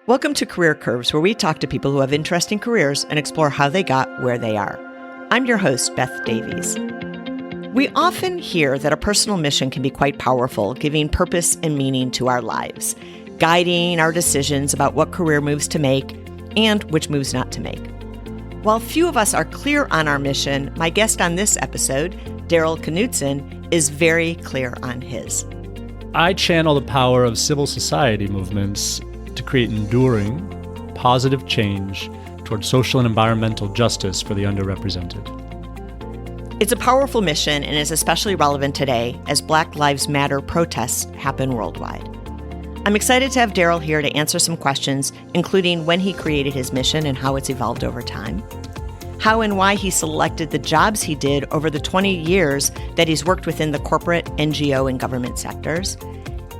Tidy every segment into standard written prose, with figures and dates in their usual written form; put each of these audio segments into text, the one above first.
Welcome to Career Curves, where we talk to people who have interesting careers and explore how they got where they are. I'm your host, Beth Davies. We often hear that a personal mission can be quite powerful, giving purpose and meaning to our lives, guiding our decisions about what career moves to make and which moves not to make. While few of us are clear on our mission, my guest on this episode, Darryl Knudsen, is very clear on his. I channel the power of civil society movements to create enduring, positive change towards social and environmental justice for the underrepresented. It's a powerful mission and is especially relevant today as Black Lives Matter protests happen worldwide. I'm excited to have Darryl here to answer some questions, including when he created his mission and how it's evolved over time, how and why he selected the jobs he did over the 20 years that he's worked within the corporate, NGO, and government sectors,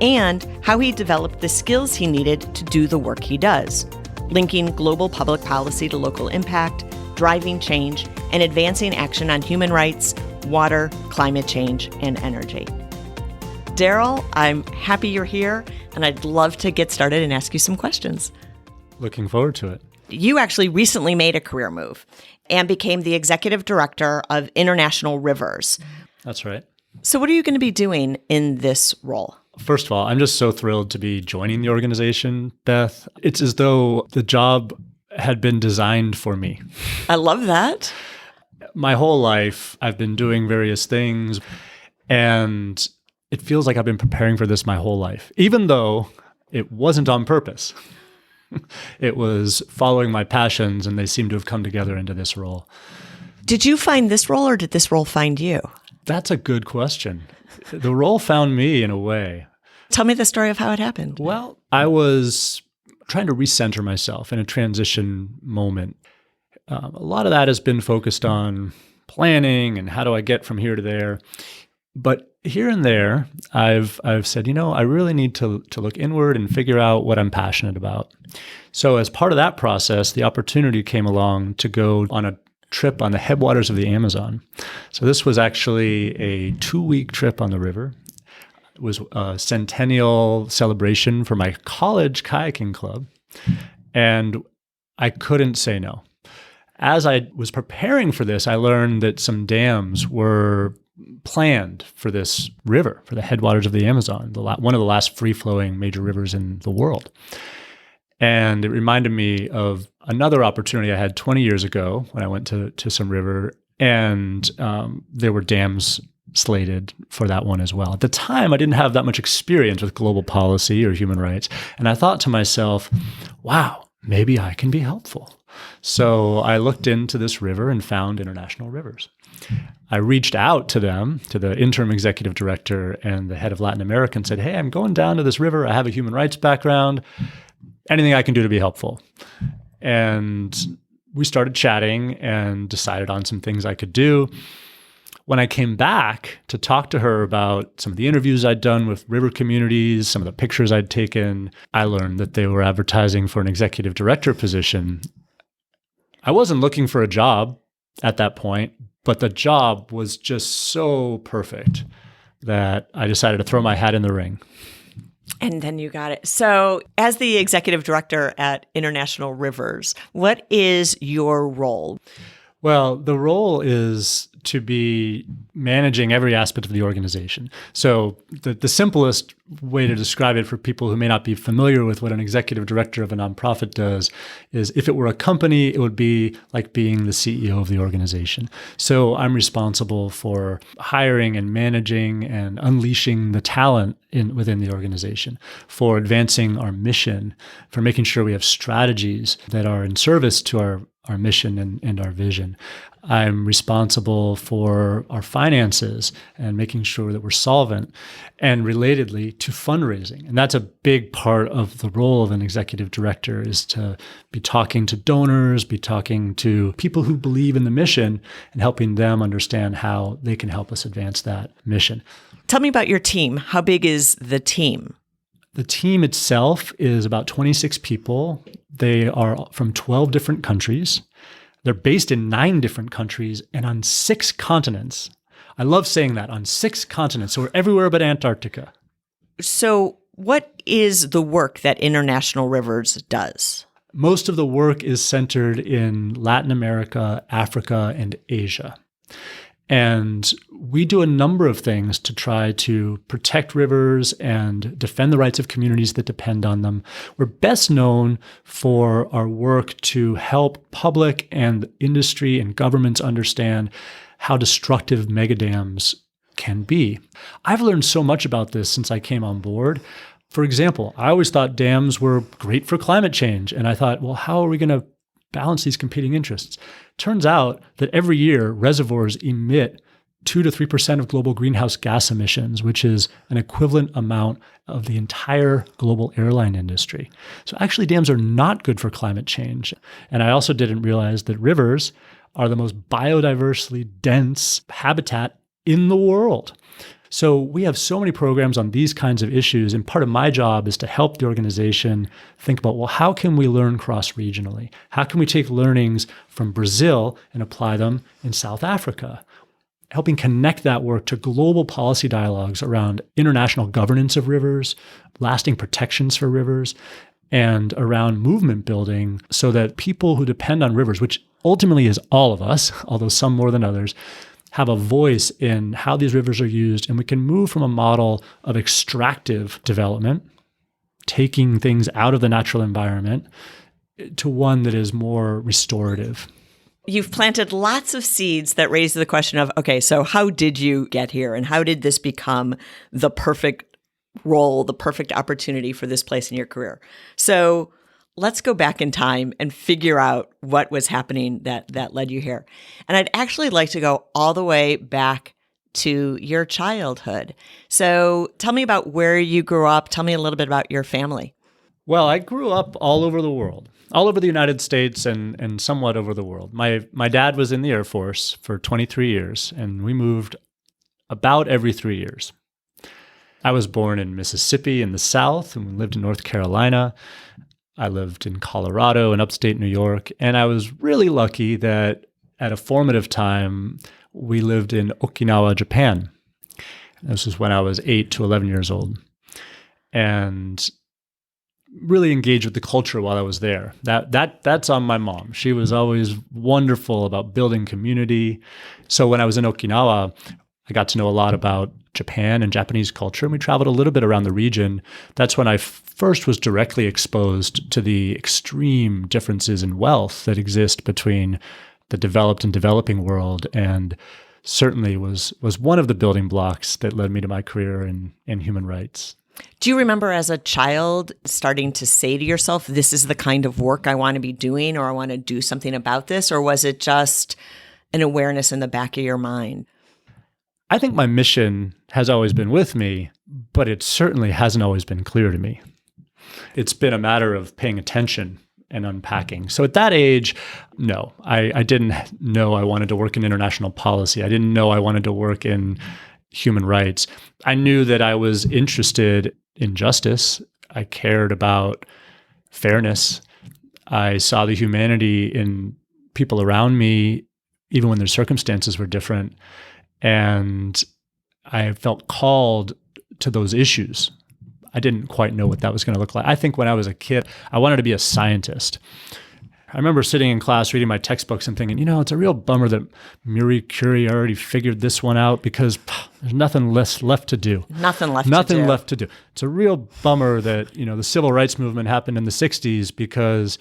and how he developed the skills he needed to do the work he does, linking global public policy to local impact, driving change, and advancing action on human rights, water, climate change, and energy. Darryl, I'm happy you're here, and I'd love to get started and ask you some questions. Looking forward to it. You actually recently made a career move and became the executive director of International Rivers. That's right. So what are you going to be doing in this role? First of all, I'm just so thrilled to be joining the organization, Beth. It's as though the job had been designed for me. I love that. My whole life, I've been doing various things, and it feels like I've been preparing for this my whole life, even though it wasn't on purpose. It was following my passions, and they seem to have come together into this role. Did you find this role, or did this role find you? That's a good question. The role found me in a way. Tell me the story of how it happened. Well, I was trying to recenter myself in a transition moment. A lot of that has been focused on planning and how do I get from here to there. But here and there, I've said, I really need to look inward and figure out what I'm passionate about. So as part of that process, the opportunity came along to go on a trip on the headwaters of the Amazon. So this was actually a 2-week trip on the river. It was a centennial celebration for my college kayaking club, and I couldn't say no. As I was preparing for this, I learned that some dams were planned for this river, for the headwaters of the Amazon, one of the last free-flowing major rivers in the world. And it reminded me of another opportunity I had 20 years ago when I went to some river, and there were dams slated for that one as well. At the time, I didn't have that much experience with global policy or human rights, and I thought to myself, wow, maybe I can be helpful. So I looked into this river and found International Rivers. I reached out to them, to the interim executive director and the head of Latin America, and said, hey, I'm going down to this river. I have a human rights background. Anything I can do to be helpful. And we started chatting and decided on some things I could do. When I came back to talk to her about some of the interviews I'd done with river communities, some of the pictures I'd taken, I learned that they were advertising for an executive director position. I wasn't looking for a job at that point, but the job was just so perfect that I decided to throw my hat in the ring. And then you got it. So as the executive director at International Rivers, what is your role? Well, the role is to be managing every aspect of the organization. So the simplest way to describe it for people who may not be familiar with what an executive director of a nonprofit does is if it were a company, it would be like being the CEO of the organization. So I'm responsible for hiring and managing and unleashing the talent within the organization, for advancing our mission, for making sure we have strategies that are in service to our mission and our vision. I'm responsible for our finances and making sure that we're solvent, and relatedly to fundraising. And that's a big part of the role of an executive director, is to be talking to donors, be talking to people who believe in the mission and helping them understand how they can help us advance that mission. Tell me about your team. How big is the team? The team itself is about 26 people. They are from 12 different countries. They're based in 9 different countries and on 6 continents. I love saying that, on 6 continents. So we're everywhere but Antarctica. So what is the work that International Rivers does? Most of the work is centered in Latin America, Africa, and Asia. And we do a number of things to try to protect rivers and defend the rights of communities that depend on them. We're best known for our work to help public and industry and governments understand how destructive megadams can be. I've learned so much about this since I came on board. For example, I always thought dams were great for climate change. And I thought, well, how are we going to balance these competing interests? Turns out that every year reservoirs emit 2 to 3% of global greenhouse gas emissions, which is an equivalent amount of the entire global airline industry. So actually dams are not good for climate change. And I also didn't realize that rivers are the most biodiversely dense habitat in the world. So we have so many programs on these kinds of issues, and part of my job is to help the organization think about, well, how can we learn cross-regionally? How can we take learnings from Brazil and apply them in South Africa? Helping connect that work to global policy dialogues around international governance of rivers, lasting protections for rivers, and around movement building so that people who depend on rivers, which ultimately is all of us, although some more than others, have a voice in how these rivers are used, and we can move from a model of extractive development, taking things out of the natural environment, to one that is more restorative. You've planted lots of seeds that raise the question of, okay, so how did you get here, and how did this become the perfect role, the perfect opportunity for this place in your career? So let's go back in time and figure out what was happening that led you here. And I'd actually like to go all the way back to your childhood. So tell me about where you grew up. Tell me a little bit about your family. Well, I grew up all over the world, all over the United States and somewhat over the world. My dad was in the Air Force for 23 years, and we moved about every 3 years. I was born in Mississippi in the South, and we lived in North Carolina. I lived in Colorado and upstate New York, and I was really lucky that at a formative time, we lived in Okinawa, Japan. This was when I was 8 to 11 years old, and really engaged with the culture while I was there. That's on my mom. She was always wonderful about building community. So when I was in Okinawa, I got to know a lot about Japan and Japanese culture, and we traveled a little bit around the region. That's when I first was directly exposed to the extreme differences in wealth that exist between the developed and developing world, and certainly was one of the building blocks that led me to my career in human rights. Do you remember as a child starting to say to yourself, this is the kind of work I want to be doing, or I want to do something about this? Or was it just an awareness in the back of your mind? I think my mission has always been with me, but it certainly hasn't always been clear to me. It's been a matter of paying attention and unpacking. So at that age, no, I didn't know I wanted to work in international policy. I didn't know I wanted to work in human rights. I knew that I was interested in justice. I cared about fairness. I saw the humanity in people around me, even when their circumstances were different. And I felt called to those issues. I didn't quite know what that was going to look like. I think when I was a kid, I wanted to be a scientist. I remember sitting in class reading my textbooks and thinking, it's a real bummer that Marie Curie already figured this one out because there's nothing left to do. Nothing left to do. It's a real bummer that, the civil rights movement happened in the 60s because,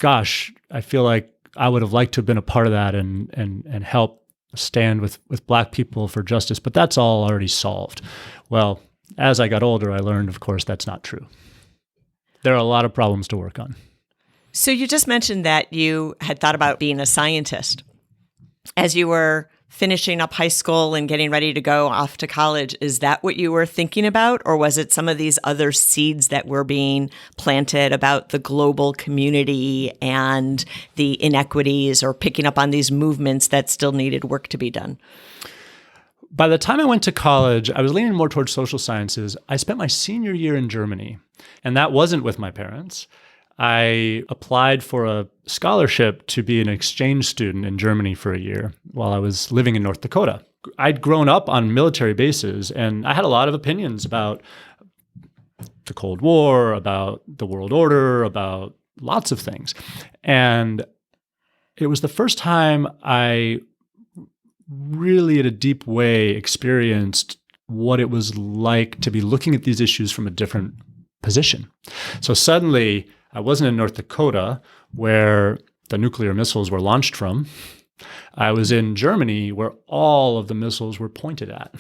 gosh, I feel like I would have liked to have been a part of that and help stand with Black people for justice, but that's all already solved. Well, as I got older, I learned, of course, that's not true. There are a lot of problems to work on. So you just mentioned that you had thought about being a scientist. As you were finishing up high school and getting ready to go off to college, is that what you were thinking about? Or was it some of these other seeds that were being planted about the global community and the inequities, or picking up on these movements that still needed work to be done? By the time I went to college, I was leaning more towards social sciences. I spent my senior year in Germany, and that wasn't with my parents. I applied for a scholarship to be an exchange student in Germany for a year while I was living in North Dakota. I'd grown up on military bases, and I had a lot of opinions about the Cold War, about the world order, about lots of things. And it was the first time I really, in a deep way, experienced what it was like to be looking at these issues from a different position. So suddenly, I wasn't in North Dakota, where the nuclear missiles were launched from. I was in Germany, where all of the missiles were pointed at.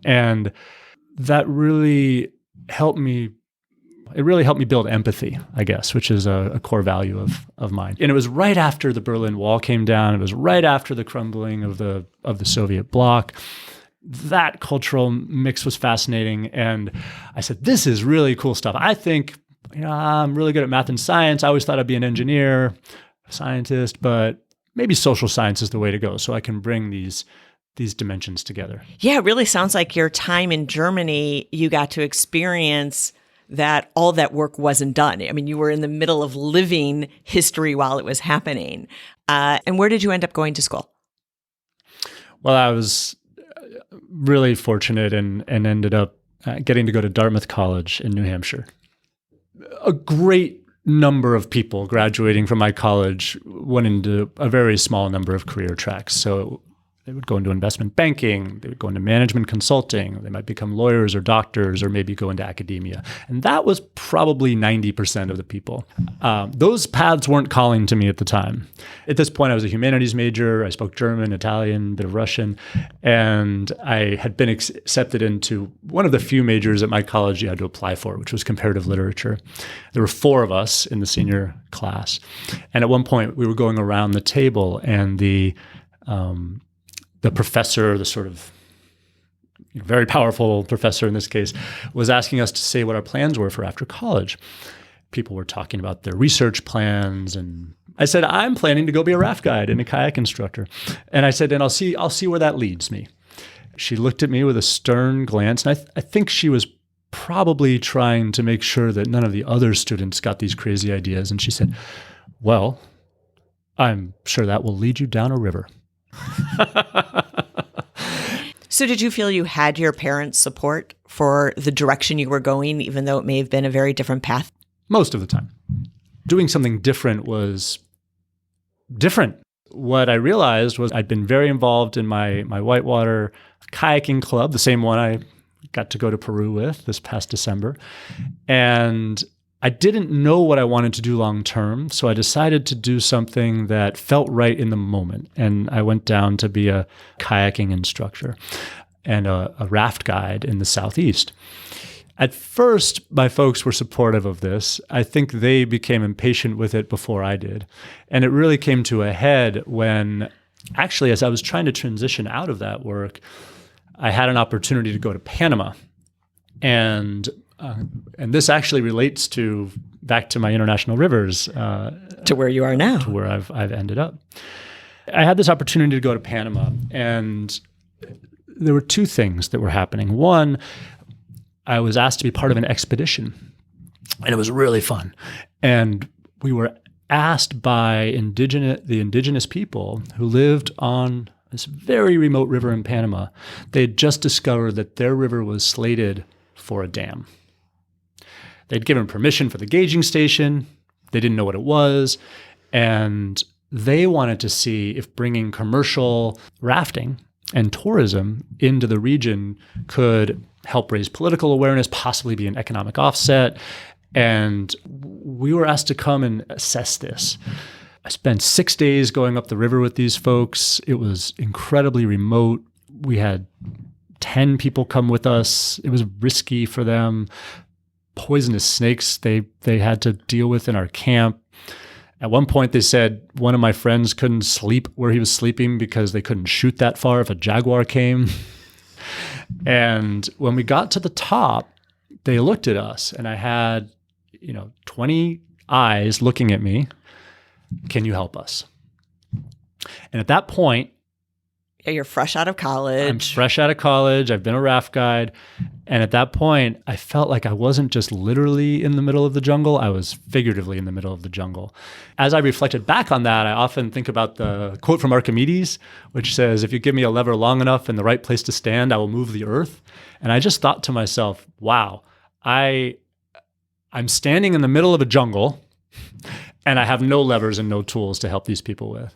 And that really helped me. It really helped me build empathy, I guess, which is a core value of mine. And it was right after the Berlin Wall came down. It was right after the crumbling of the Soviet bloc. That cultural mix was fascinating. And I said, this is really cool stuff. I think, I'm really good at math and science. I always thought I'd be an engineer, a scientist, but maybe social science is the way to go. So I can bring these dimensions together. Yeah, it really sounds like your time in Germany, you got to experience that all that work wasn't done. I mean, you were in the middle of living history while it was happening. And where did you end up going to school? Well, I was really fortunate and ended up getting to go to Dartmouth College in New Hampshire. A great number of people graduating from my college went into a very small number of career tracks. So they would go into investment banking, they would go into management consulting, they might become lawyers or doctors, or maybe go into academia. And that was probably 90% of the people. Those paths weren't calling to me at the time. At this point, I was a humanities major. I spoke German, Italian, a bit of Russian, and I had been accepted into one of the few majors at my college you had to apply for, which was comparative literature. There were 4 of us in the senior class. And at one point, we were going around the table, and the professor, the sort of very powerful professor in this case, was asking us to say what our plans were for after college. People were talking about their research plans, and I said, I'm planning to go be a raft guide and a kayak instructor. And I said, and I'll see where that leads me. She looked at me with a stern glance, and I think she was probably trying to make sure that none of the other students got these crazy ideas. And she said, well, I'm sure that will lead you down a river. So did you feel you had your parents' support for the direction you were going, even though it may have been a very different path? Most of the time. Doing something different was different. What I realized was I'd been very involved in my whitewater kayaking club, the same one I got to go to Peru with this past December. And I didn't know what I wanted to do long term, so I decided to do something that felt right in the moment. And I went down to be a kayaking instructor and a raft guide in the Southeast. At first, my folks were supportive of this. I think they became impatient with it before I did. And it really came to a head when, actually, as I was trying to transition out of that work, I had an opportunity to go to Panama. And this actually relates back to my international rivers. To where you are now. To where I've ended up. I had this opportunity to go to Panama, and there were 2 things that were happening. One, I was asked to be part of an expedition, and it was really fun. And we were asked by the indigenous people who lived on this very remote river in Panama. They had just discovered that their river was slated for a dam. They'd given permission for the gauging station. They didn't know what it was. And they wanted to see if bringing commercial rafting and tourism into the region could help raise political awareness, possibly be an economic offset. And we were asked to come and assess this. I spent 6 days going up the river with these folks. It was incredibly remote. We had 10 people come with us. It was risky for them. Poisonous snakes they had to deal with in our camp. At one point, they said one of my friends couldn't sleep where he was sleeping because they couldn't shoot that far if a jaguar came. And when we got to the top, they looked at us, and I had, 20 eyes looking at me. Can you help us? And at that point, Yeah, you're fresh out of college. I'm fresh out of college. I've been a raft guide. And at that point, I felt like I wasn't just literally in the middle of the jungle. I was figuratively in the middle of the jungle. As I reflected back on that, I often think about the quote from Archimedes, which says, if you give me a lever long enough and the right place to stand, I will move the earth. And I just thought to myself, wow, I I'm standing in the middle of a jungle and I have no levers and no tools to help these people with.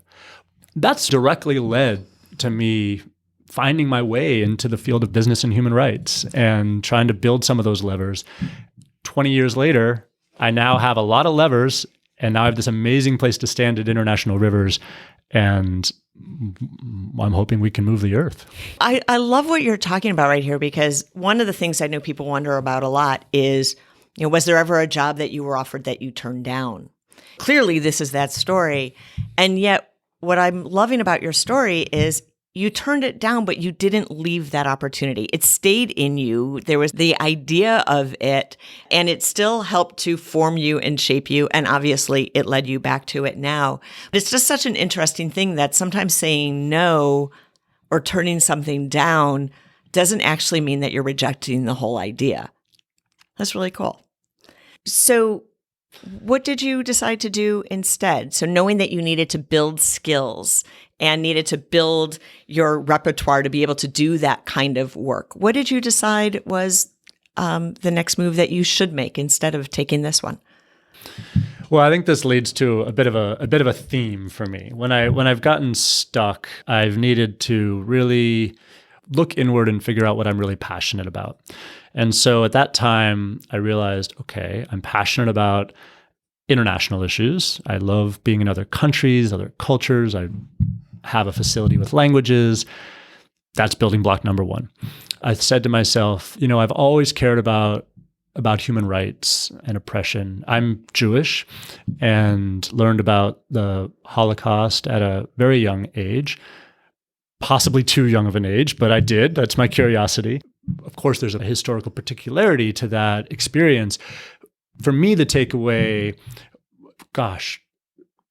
That's directly led to me finding my way into the field of business and human rights and trying to build some of those levers. 20 years later, I now have a lot of levers, and now I have this amazing place to stand at international rivers, and I'm hoping we can move the earth. I love what you're talking about right here, because one of the things I know people wonder about a lot is, was there ever a job that you were offered that you turned down? Clearly, this is that story. And yet, what I'm loving about your story is you turned it down, but you didn't leave that opportunity. It stayed in you. There was the idea of it, and it still helped to form you and shape you. And obviously, it led you back to it now. But it's just such an interesting thing that sometimes saying no or turning something down doesn't actually mean that you're rejecting the whole idea. That's really cool. So what did you decide to do instead? So knowing that you needed to build skills and needed to build your repertoire to be able to do that kind of work, what did you decide was the next move that you should make instead of taking this one? Well, I think this leads to a bit of a theme for me. When I've gotten stuck, I've needed to really look inward and figure out what I'm really passionate about. And so at that time, I realized, okay, I'm passionate about international issues. I love being in other countries, other cultures. I have a facility with languages. That's building block number one. I said to myself, I've always cared about human rights and oppression. I'm Jewish and learned about the Holocaust at a very young age, possibly too young of an age, but I did. That's my curiosity. Of course, there's a historical particularity to that experience. For me, the takeaway,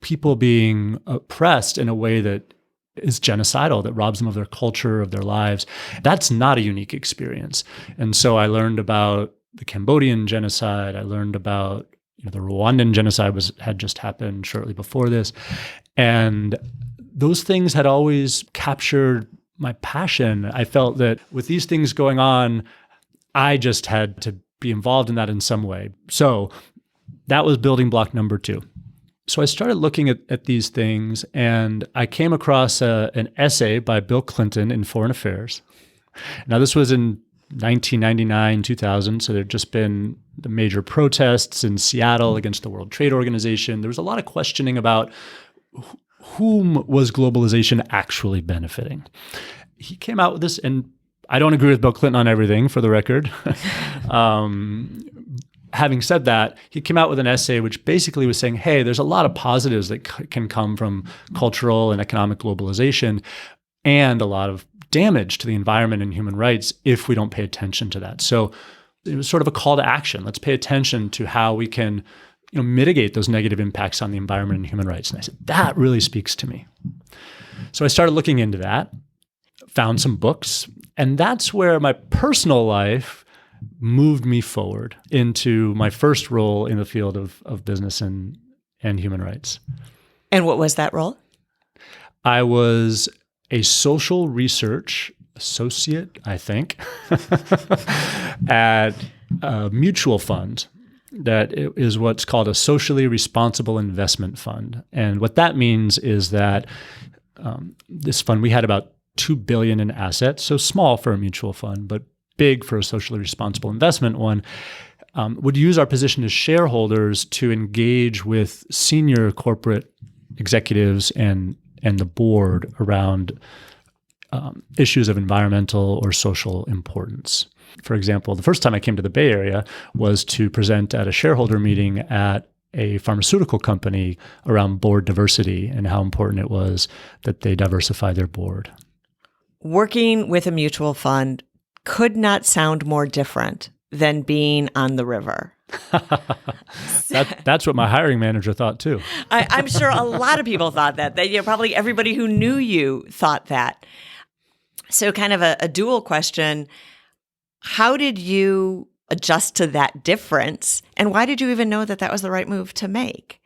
people being oppressed in a way that is genocidal, that robs them of their culture, of their lives, that's not a unique experience. And so I learned about the Cambodian genocide. I learned about the Rwandan genocide had just happened shortly before this. And those things had always captured my passion. I felt that with these things going on, I just had to be involved in that in some way. So that was building block number two. So I started looking at these things, and I came across an essay by Bill Clinton in Foreign Affairs. Now, this was in 1999, 2000, so there had just been the major protests in Seattle against the World Trade Organization. There was a lot of questioning about whom was globalization actually benefiting. He came out with this, and I don't agree with Bill Clinton on everything, for the record. Having said that, he came out with an essay which basically was saying, hey, there's a lot of positives that can come from cultural and economic globalization, and a lot of damage to the environment and human rights if we don't pay attention to that. So it was sort of a call to action. Let's pay attention to how we can mitigate those negative impacts on the environment and human rights. And I said, that really speaks to me. So I started looking into that, found some books, and that's where my personal life moved me forward into my first role in the field of business and human rights. And what was that role? I was a social research associate, I think, at a mutual fund that is what's called a socially responsible investment fund. And what that means is that this fund, we had about $2 billion in assets, so small for a mutual fund, but big for a socially responsible investment one, would use our position as shareholders to engage with senior corporate executives and the board around issues of environmental or social importance. For example, the first time I came to the Bay Area was to present at a shareholder meeting at a pharmaceutical company around board diversity and how important it was that they diversify their board. Working with a mutual fund could not sound more different than being on the river. That's what my hiring manager thought too. I'm sure a lot of people thought that. Probably everybody who knew you thought that. So kind of a dual question. How did you adjust to that difference? And why did you even know that was the right move to make?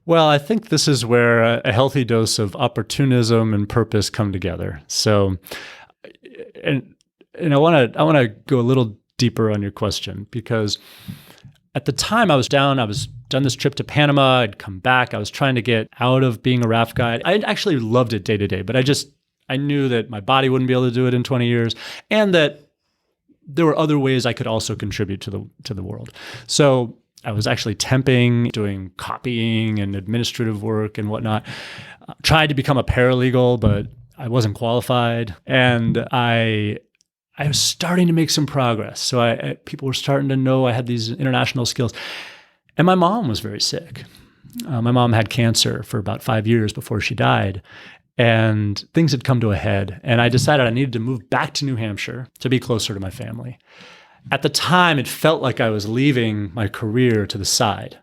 Well, I think this is where a healthy dose of opportunism and purpose come together. So, and I want to go a little deeper on your question, because At the time I was done this trip to Panama. I'd come back. I was trying to get out of being a raft guide. I actually loved it day to day, but I knew that my body wouldn't be able to do it in 20 years and that there were other ways I could also contribute to the world. So I was actually temping, doing copying and administrative work and whatnot. Tried to become a paralegal, but I wasn't qualified. And I was starting to make some progress. So people were starting to know I had these international skills. And my mom was very sick. My mom had cancer for about 5 years before she died. And things had come to a head. And I decided I needed to move back to New Hampshire to be closer to my family. At the time, it felt like I was leaving my career to the side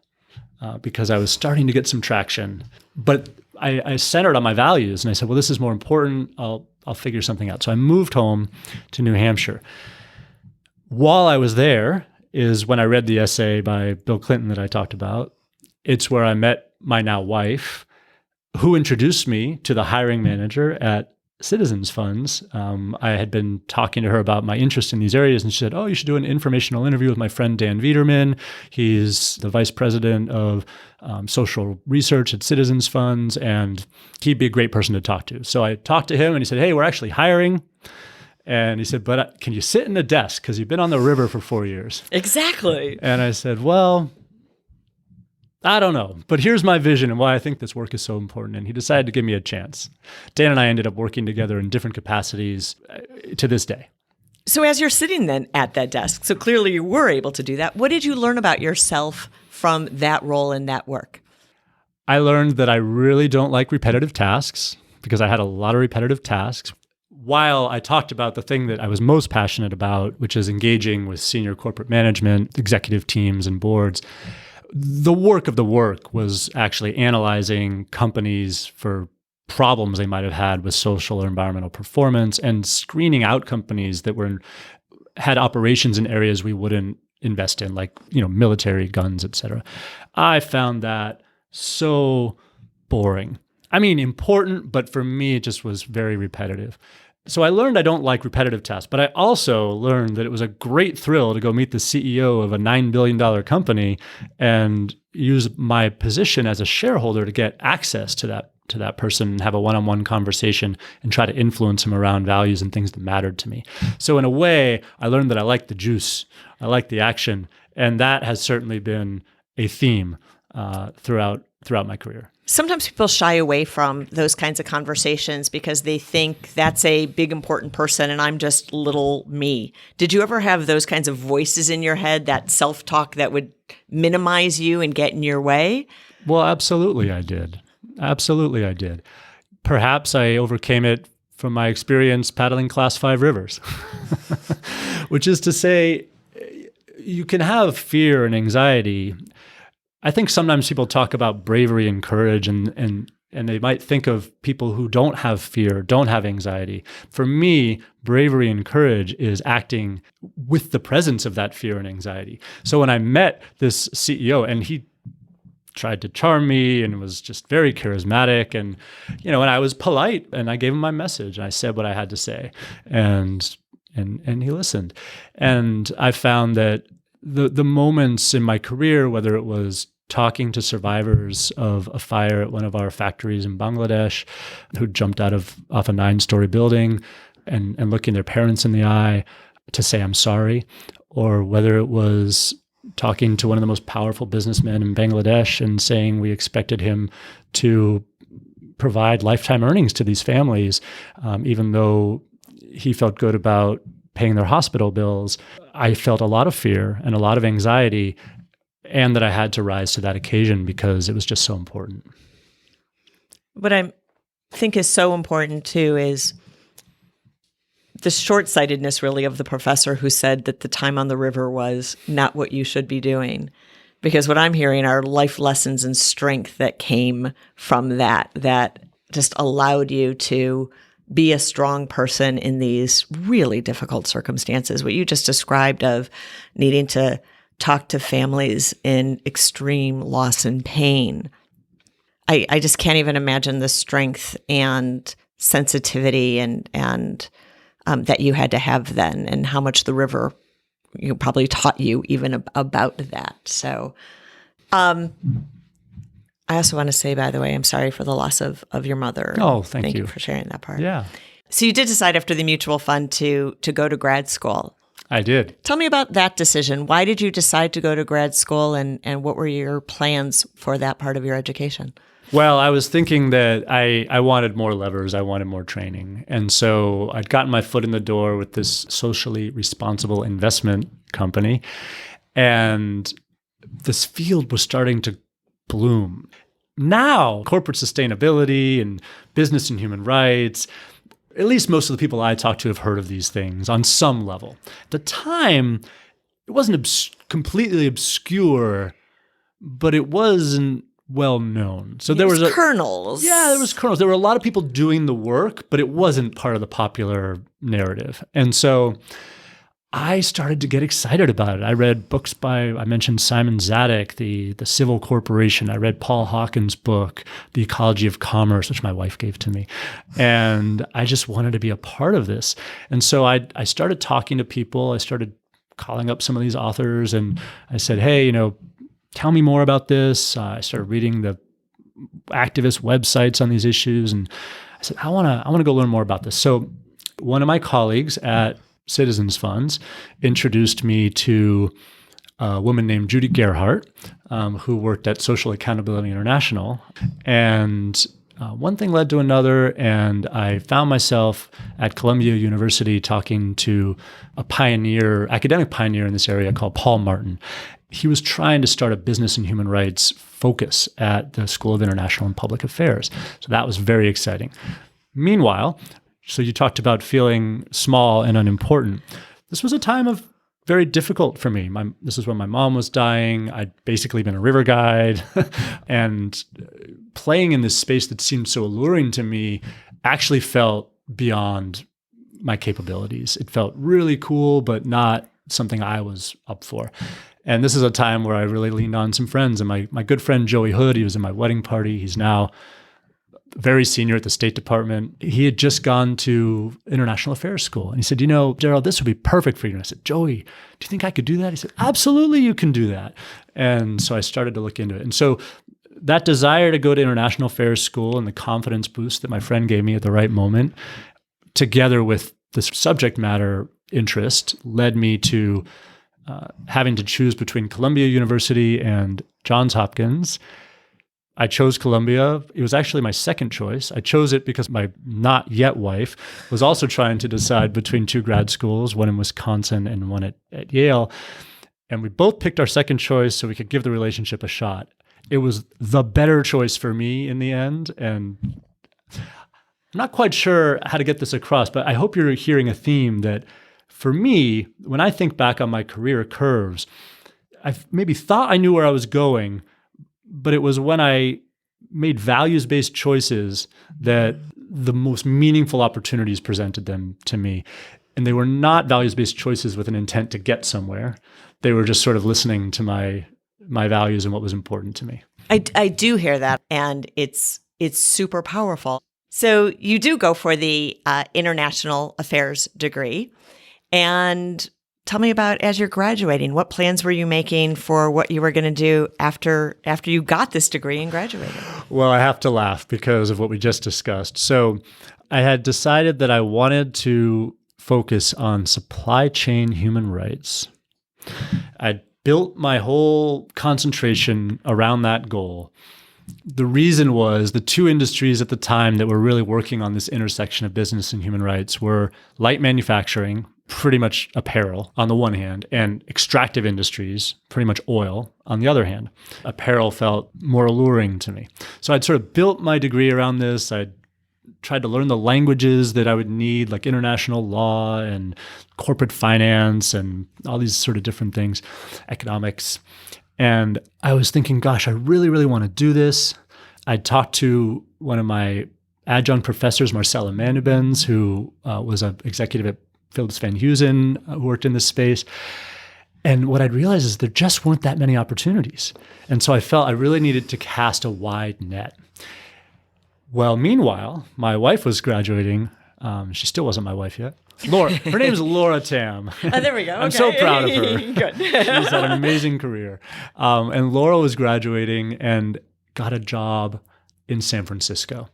because I was starting to get some traction. But I centered on my values, and I said, well, this is more important. I'll figure something out. So I moved home to New Hampshire. While I was there is when I read the essay by Bill Clinton that I talked about. It's where I met my now wife, who introduced me to the hiring manager at Citizens Funds. I had been talking to her about my interest in these areas, and she said, oh, you should do an informational interview with my friend Dan Viederman. He's the vice president of social research at Citizens Funds, and he'd be a great person to talk to. So I talked to him, and he said, hey, we're actually hiring. And he said, but can you sit in a desk? Because you've been on the river for 4 years. Exactly. And I said, well, I don't know, but here's my vision and why I think this work is so important. And he decided to give me a chance. Dan and I ended up working together in different capacities to this day. So as you're sitting then at that desk, so clearly you were able to do that. What did you learn about yourself from that role in that work? I learned that I really don't like repetitive tasks because I had a lot of repetitive tasks. While I talked about the thing that I was most passionate about, which is engaging with senior corporate management, executive teams, and boards, the work of the work was actually analyzing companies for problems they might have had with social or environmental performance and screening out companies that had operations in areas we wouldn't invest in, like, military, guns, et cetera. I found that so boring. I mean, important, but for me, it just was very repetitive. So I learned I don't like repetitive tasks, but I also learned that it was a great thrill to go meet the CEO of a $9 billion company and use my position as a shareholder to get access to that person and have a one-on-one conversation and try to influence him around values and things that mattered to me. So in a way, I learned that I like the juice, I like the action, and that has certainly been a theme throughout my career. Sometimes people shy away from those kinds of conversations because they think that's a big, important person and I'm just little me. Did you ever have those kinds of voices in your head, that self-talk that would minimize you and get in your way? Well, absolutely I did. Absolutely I did. Perhaps I overcame it from my experience paddling Class 5 rivers, which is to say, you can have fear and anxiety. I think sometimes people talk about bravery and courage and they might think of people who don't have fear, don't have anxiety. For me, bravery and courage is acting with the presence of that fear and anxiety. So when I met this CEO and he tried to charm me and was just very charismatic and and I was polite and I gave him my message and I said what I had to say and he listened. And I found that the moments in my career, whether it was talking to survivors of a fire at one of our factories in Bangladesh who jumped off a 9-story building and looking their parents in the eye to say, I'm sorry, or whether it was talking to one of the most powerful businessmen in Bangladesh and saying we expected him to provide lifetime earnings to these families, even though he felt good about paying their hospital bills. I felt a lot of fear and a lot of anxiety, and that I had to rise to that occasion because it was just so important. What I think is so important too is the short-sightedness really of the professor who said that the time on the river was not what you should be doing. Because what I'm hearing are life lessons and strength that came from that just allowed you to be a strong person in these really difficult circumstances. What you just described of needing to talk to families in extreme loss and pain. I just can't even imagine the strength and sensitivity and that you had to have then, and how much the river probably taught you even about that. So, I also want to say, by the way, I'm sorry for the loss of your mother. Oh, thank you. Thank you for sharing that part. Yeah. So you did decide after the mutual fund to go to grad school. I did. Tell me about that decision. Why did you decide to go to grad school, and what were your plans for that part of your education? Well, I was thinking that I wanted more levers. I wanted more training. And so I'd gotten my foot in the door with this socially responsible investment company. And this field was starting to bloom. Now, corporate sustainability and business and human rights, at least most of the people I talk to have heard of these things on some level. At the time, it wasn't completely obscure, but it wasn't well known. So there was kernels. Yeah, there was kernels. There were a lot of people doing the work, but it wasn't part of the popular narrative. And so I started to get excited about it. I read books I mentioned Simon Zadek, the Civil Corporation. I read Paul Hawken's book, The Ecology of Commerce, which my wife gave to me. And I just wanted to be a part of this. And so I started talking to people. I started calling up some of these authors, and I said, hey, tell me more about this. I started reading the activist websites on these issues, and I said, I want to go learn more about this. So one of my colleagues at Citizens Funds introduced me to a woman named Judy Gerhardt, who worked at Social Accountability International. And one thing led to another, and I found myself at Columbia University talking to a academic pioneer in this area called Paul Martin. He was trying to start a business and human rights focus at the School of International and Public Affairs. So that was very exciting. Meanwhile, so you talked about feeling small and unimportant. This was a time of very difficult for me. This is when my mom was dying. I'd basically been a river guide. And playing in this space that seemed so alluring to me actually felt beyond my capabilities. It felt really cool, but not something I was up for. And this is a time where I really leaned on some friends. And my good friend Joey Hood, he was in my wedding party. He's now very senior at the State Department. He had just gone to International Affairs School. And he said, Darryl, this would be perfect for you. And I said, Joey, do you think I could do that? He said, absolutely, you can do that. And so I started to look into it. And so that desire to go to International Affairs School and the confidence boost that my friend gave me at the right moment, together with this subject matter interest, led me to having to choose between Columbia University and Johns Hopkins. I chose Columbia. It was actually my second choice. I chose it because my not yet wife was also trying to decide between two grad schools, one in Wisconsin and one at Yale. And we both picked our second choice so we could give the relationship a shot. It was the better choice for me in the end. And I'm not quite sure how to get this across, but I hope you're hearing a theme that for me, when I think back on my career curves, I've maybe thought I knew where I was going, but it was when I made values-based choices that the most meaningful opportunities presented them to me. And they were not values-based choices with an intent to get somewhere. They were just sort of listening to my values and what was important to me. I do hear that, and it's super powerful. So you do go for the international affairs degree. And tell me about, as you're graduating, what plans were you making for what you were going to do after you got this degree and graduated? Well, I have to laugh because of what we just discussed. So I had decided that I wanted to focus on supply chain human rights. I built my whole concentration around that goal. The reason was the two industries at the time that were really working on this intersection of business and human rights were light manufacturing, pretty much apparel on the one hand, and extractive industries, pretty much oil on the other hand. Apparel felt more alluring to me. So I'd sort of built my degree around this. I'd tried to learn the languages that I would need, like international law and corporate finance and all these sort of different things, economics. And I was thinking, gosh, I really, really want to do this. I talked to one of my adjunct professors, Marcella Manubens, who was an executive at Philips Van Heusen, who worked in this space. And what I'd realized is there just weren't that many opportunities. And so I felt I really needed to cast a wide net. Well, meanwhile, my wife was graduating She still wasn't my wife yet. Laura. Her name's Laura Tam. Oh, there we go. I'm so proud of her. Good. She's had an amazing career. And Laura was graduating and got a job in San Francisco.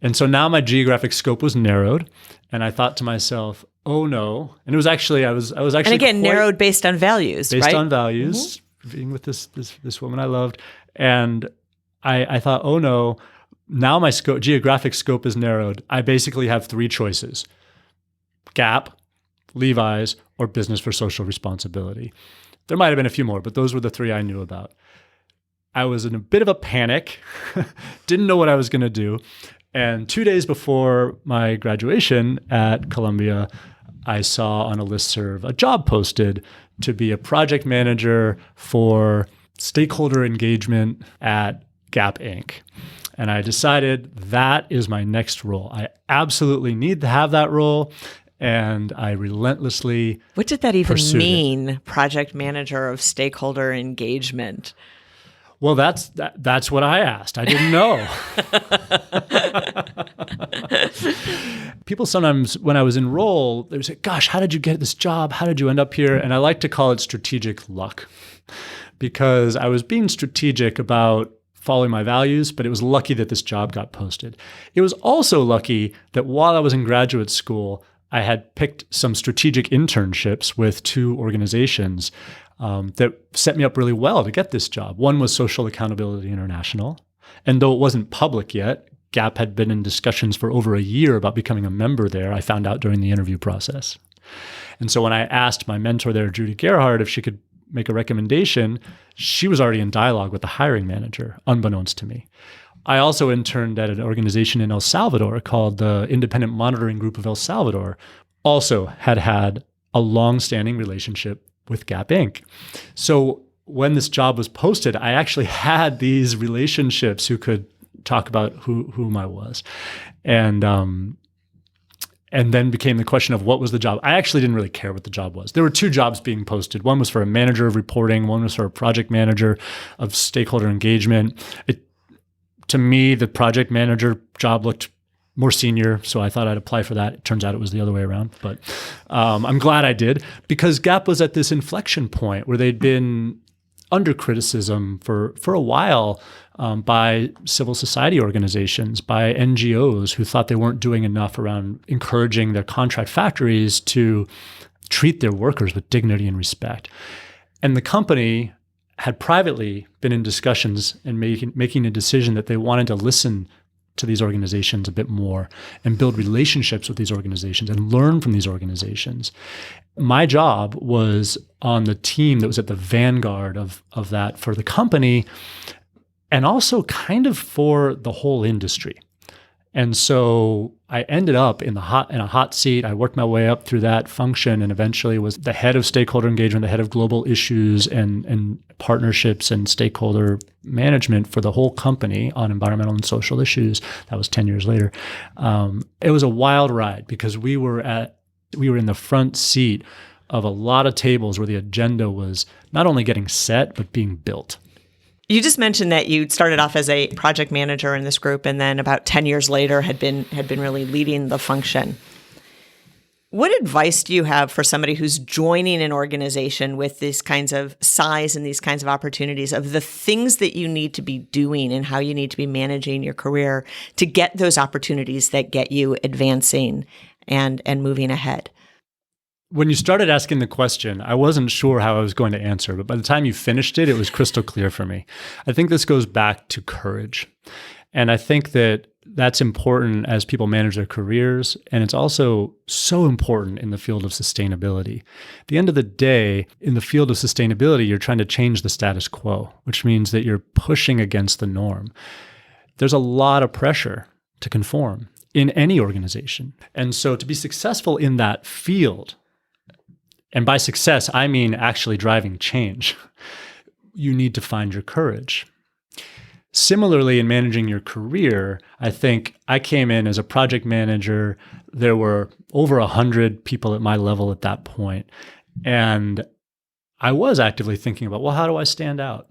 And so now my geographic scope was narrowed. And I thought to myself, oh no. And it was actually, I was actually And again, narrowed based on values, based right? on values, being with this woman I loved. And I thought, oh no, now my geographic scope is narrowed. I basically have three choices: Gap, Levi's, or business for social responsibility. There might have been a few more, but those were the three I knew about. I was in a bit of a panic, didn't know what I was going to do. And 2 days before my graduation at Columbia, I saw on a listserv a job posted to be a project manager for stakeholder engagement at Gap Inc. And I decided that is my next role. I absolutely need to have that role. And I relentlessly What did that even pursued it. mean, project manager of stakeholder engagement? Well, that's what I asked. I didn't know. People sometimes, when I was in role, they would say, gosh, how did you get this job? How did you end up here? And I like to call it strategic luck, because I was being strategic about following my values, but it was lucky that this job got posted. It was also lucky that while I was in graduate school, I had picked some strategic internships with two organizations that set me up really well to get this job. One was Social Accountability International. And though it wasn't public yet, Gap had been in discussions for over a year about becoming a member there. I found out during the interview process. And so when I asked my mentor there, Judy Gerhardt, if she could make a recommendation, she was already in dialogue with the hiring manager, unbeknownst to me. I also interned at an organization in El Salvador called the Independent Monitoring Group of El Salvador, also had a long-standing relationship with Gap Inc. So when this job was posted, I actually had these relationships who could talk about whom I was. And then became the question of what was the job. I actually didn't really care what the job was. There were two jobs being posted. One was for a manager of reporting. One was for a project manager of stakeholder engagement. To me, the project manager job looked more senior, so I thought I'd apply for that. It turns out it was the other way around, but I'm glad I did, because Gap was at this inflection point where they'd been under criticism for a while by civil society organizations, by NGOs who thought they weren't doing enough around encouraging their contract factories to treat their workers with dignity and respect. And the company had privately been in discussions and making a decision that they wanted to listen to these organizations a bit more and build relationships with these organizations and learn from these organizations. My job was on the team that was at the vanguard of that for the company, and also kind of for the whole industry. And so I ended up in a hot seat. I worked my way up through that function and eventually was the head of stakeholder engagement, the head of global issues and partnerships and stakeholder management for the whole company on environmental and social issues. That was 10 years later. It was a wild ride because we were in the front seat of a lot of tables where the agenda was not only getting set, but being built. You just mentioned that you started off as a project manager in this group, and then about 10 years later had been really leading the function. What advice do you have for somebody who's joining an organization with these kinds of size and these kinds of opportunities, of the things that you need to be doing and how you need to be managing your career to get those opportunities that get you advancing and moving ahead? When you started asking the question, I wasn't sure how I was going to answer, but by the time you finished it, it was crystal clear for me. I think this goes back to courage. And I think that that's important as people manage their careers. And it's also so important in the field of sustainability. At the end of the day, in the field of sustainability, you're trying to change the status quo, which means that you're pushing against the norm. There's a lot of pressure to conform in any organization. And so to be successful in that field, and by success, I mean actually driving change, you need to find your courage. Similarly, in managing your career, I think I came in as a project manager. There were over 100 people at my level at that point. And I was actively thinking about, well, how do I stand out?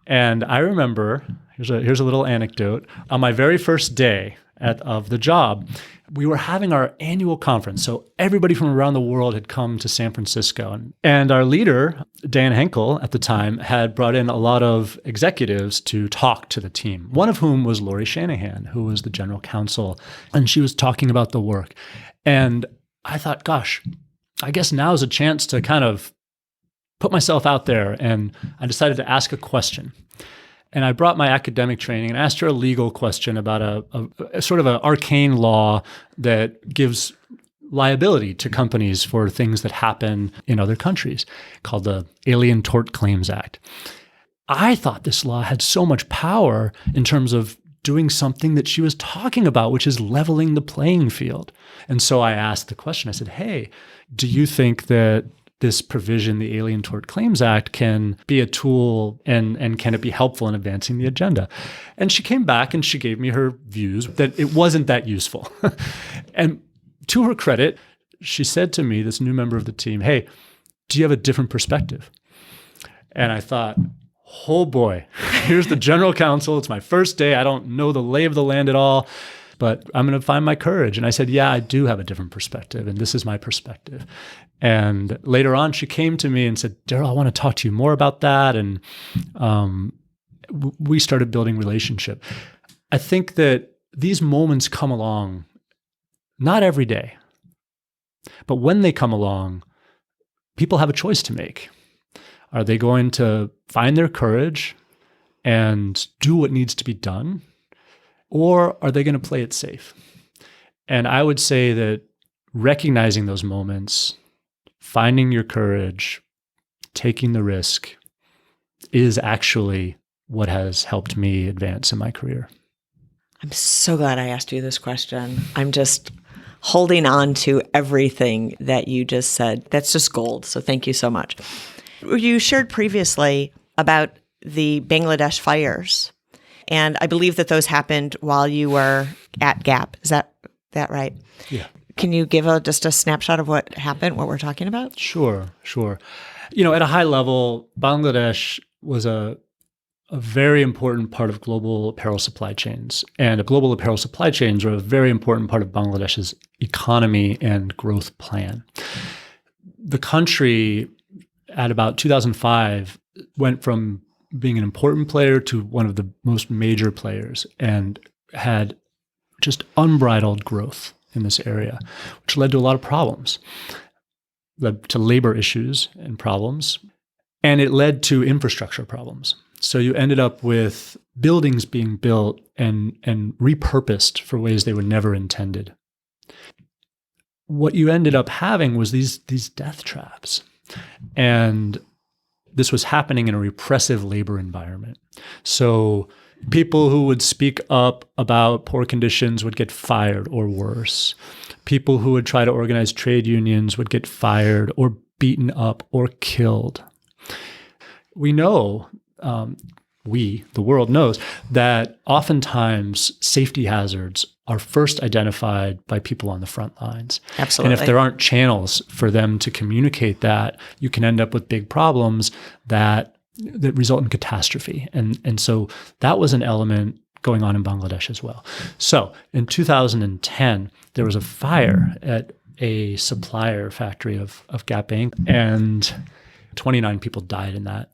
And I remember, here's a little anecdote. On my very first day of the job. We were having our annual conference. So everybody from around the world had come to San Francisco. And our leader, Dan Henkel, at the time, had brought in a lot of executives to talk to the team, one of whom was Lori Shanahan, who was the general counsel. And she was talking about the work. And I thought, gosh, I guess now's a chance to kind of put myself out there. And I decided to ask a question. And I brought my academic training and asked her a legal question about a sort of an arcane law that gives liability to companies for things that happen in other countries, called the Alien Tort Claims Act. I thought this law had so much power in terms of doing something that she was talking about, which is leveling the playing field. And so I asked the question, I said, hey, do you think that this provision, the Alien Tort Claims Act, can be a tool and can it be helpful in advancing the agenda? And she came back and she gave me her views that it wasn't that useful. And to her credit, she said to me, this new member of the team, hey, do you have a different perspective? And I thought, oh boy, here's the general counsel. It's my first day. I don't know the lay of the land at all, but I'm going to find my courage. And I said, yeah, I do have a different perspective, and this is my perspective. And later on, she came to me and said, Darryl, I want to talk to you more about that. And we started building relationship. I think that these moments come along, not every day, but when they come along, people have a choice to make. Are they going to find their courage and do what needs to be done? Or are they going to play it safe? And I would say that recognizing those moments, finding your courage, taking the risk is actually what has helped me advance in my career. I'm so glad I asked you this question. I'm just holding on to everything that you just said. That's just gold. So thank you so much. You shared previously about the Bangladesh fires, and I believe that those happened while you were at Gap. Is that right? Yeah. Can you give just a snapshot of what happened, what we're talking about? Sure. At a high level, Bangladesh was a very important part of global apparel supply chains. And global apparel supply chains are a very important part of Bangladesh's economy and growth plan. The country, at about 2005, went from being an important player to one of the most major players and had just unbridled growth in this area, which led to a lot of problems, led to labor issues and problems, and it led to infrastructure problems. So you ended up with buildings being built and repurposed for ways they were never intended. What you ended up having was these death traps. And this was happening in a repressive labor environment. So people who would speak up about poor conditions would get fired or worse. People who would try to organize trade unions would get fired or beaten up or killed. We know, the world knows, that oftentimes safety hazards are first identified by people on the front lines. Absolutely. And if there aren't channels for them to communicate that, you can end up with big problems that result in catastrophe. And so that was an element going on in Bangladesh as well. So in 2010, there was a fire at a supplier factory of Gap Inc., and 29 people died in that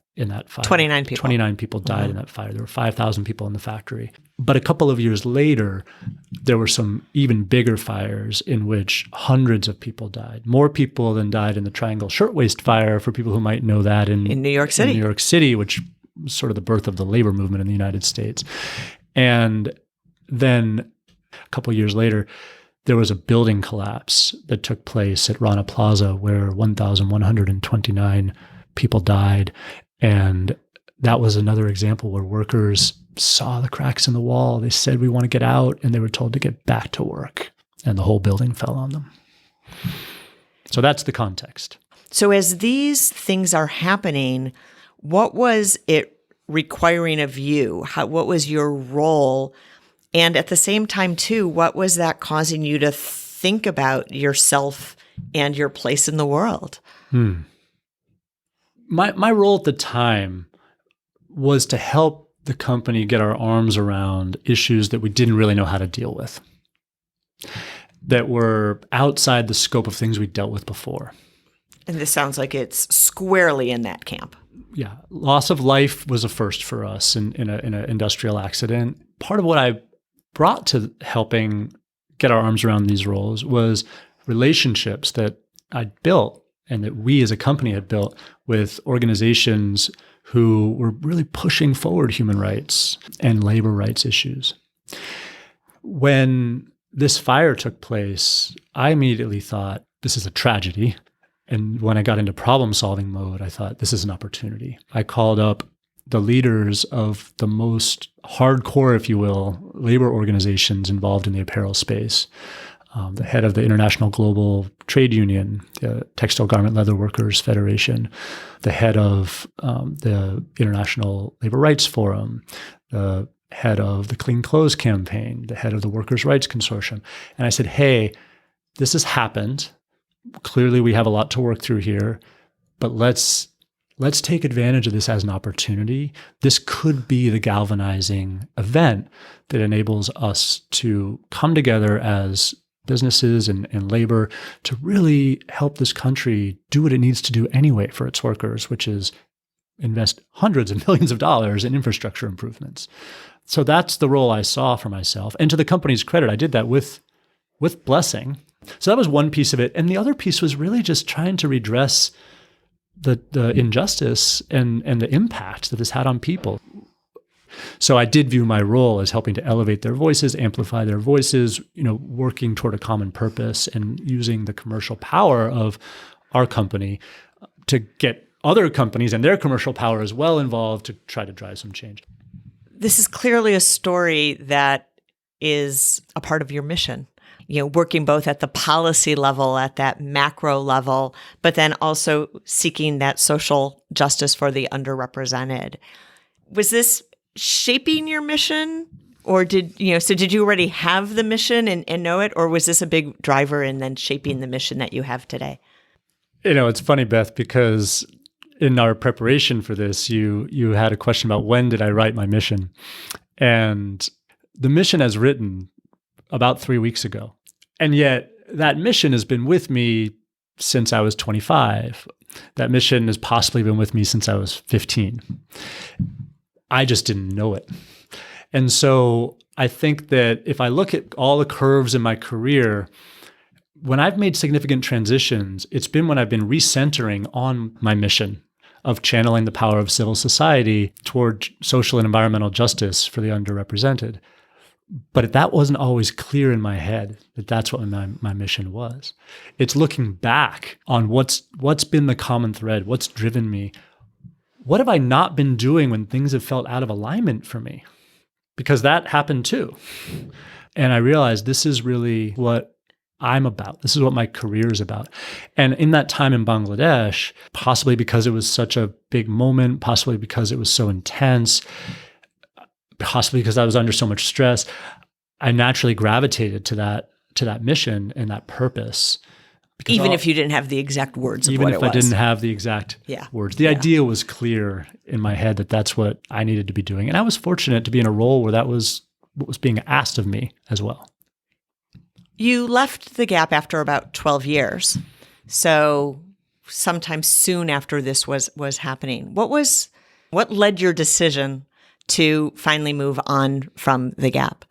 fire. 29 people. 29 people died in that fire. There were 5,000 people in the factory. But a couple of years later, there were some even bigger fires in which hundreds of people died. More people than died in the Triangle Shirtwaist Fire, for people who might know that, in New York City. In New York City, which was sort of the birth of the labor movement in the United States. And then a couple of years later, there was a building collapse that took place at Rana Plaza where 1,129 people died. And that was another example where workers saw the cracks in the wall. They said, we want to get out, and they were told to get back to work, and the whole building fell on them. So that's the context. So as these things are happening, what was it requiring of you? What was your role? And at the same time, too, what was that causing you to think about yourself and your place in the world? My role at the time was to help the company get our arms around issues that we didn't really know how to deal with. that were outside the scope of things we'd dealt with before. And this sounds like it's squarely in that camp. Yeah. Loss of life was a first for us in an industrial accident. Part of what I brought to helping get our arms around these roles was relationships that I'd built and that we as a company had built with organizations who were really pushing forward human rights and labor rights issues. When this fire took place, I immediately thought, this is a tragedy. And when I got into problem-solving mode, I thought, this is an opportunity. I called up the leaders of the most hardcore, if you will, labor organizations involved in the apparel space. The head of the International Global Trade Union, the Textile Garment Leather Workers Federation, the head of the International Labor Rights Forum, the head of the Clean Clothes Campaign, the head of the Workers' Rights Consortium. And I said, hey, this has happened. Clearly, we have a lot to work through here, but let's take advantage of this as an opportunity. This could be the galvanizing event that enables us to come together as businesses and labor to really help this country do what it needs to do anyway for its workers, which is invest hundreds of millions of dollars in infrastructure improvements. So that's the role I saw for myself. And to the company's credit, I did that with blessing. So that was one piece of it. And the other piece was really just trying to redress the injustice and the impact that this had on people. So I did view my role as helping to elevate their voices, amplify their voices, working toward a common purpose and using the commercial power of our company to get other companies and their commercial power as well involved to try to drive some change. This is clearly a story that is a part of your mission. Working both at the policy level, at that macro level, but then also seeking that social justice for the underrepresented. Was this shaping your mission? Or did you already have the mission and know it? Or was this a big driver in then shaping the mission that you have today? It's funny, Beth, because in our preparation for this, you had a question about when did I write my mission? And the mission as written about 3 weeks ago. And yet that mission has been with me since I was 25. That mission has possibly been with me since I was 15. I just didn't know it. And so I think that if I look at all the curves in my career, when I've made significant transitions, it's been when I've been recentering on my mission of channeling the power of civil society toward social and environmental justice for the underrepresented. But that wasn't always clear in my head that that's what my mission was. It's looking back on what's been the common thread, what's driven me. What have I not been doing when things have felt out of alignment for me? Because that happened too. And I realized this is really what I'm about. This is what my career is about. And in that time in Bangladesh, possibly because it was such a big moment, possibly because it was so intense, possibly because I was under so much stress, I naturally gravitated to that mission and that purpose. Even if you didn't have the exact words of what it was. Even if I didn't have the exact words. The idea was clear in my head that that's what I needed to be doing. And I was fortunate to be in a role where that was what was being asked of me as well. You left the Gap after about 12 years. So sometime soon after this was happening. What led your decision to finally move on from the Gap?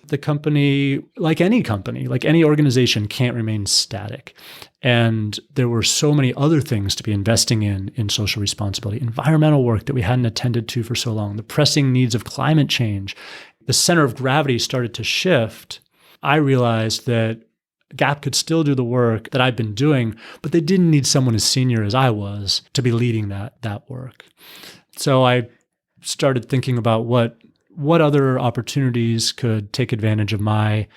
The company, like any organization, can't remain static. And there were so many other things to be investing in social responsibility, environmental work that we hadn't attended to for so long, the pressing needs of climate change. The center of gravity started to shift. I realized that Gap could still do the work that I've been doing, but they didn't need someone as senior as I was to be leading that work. So I started thinking about what other opportunities could take advantage of my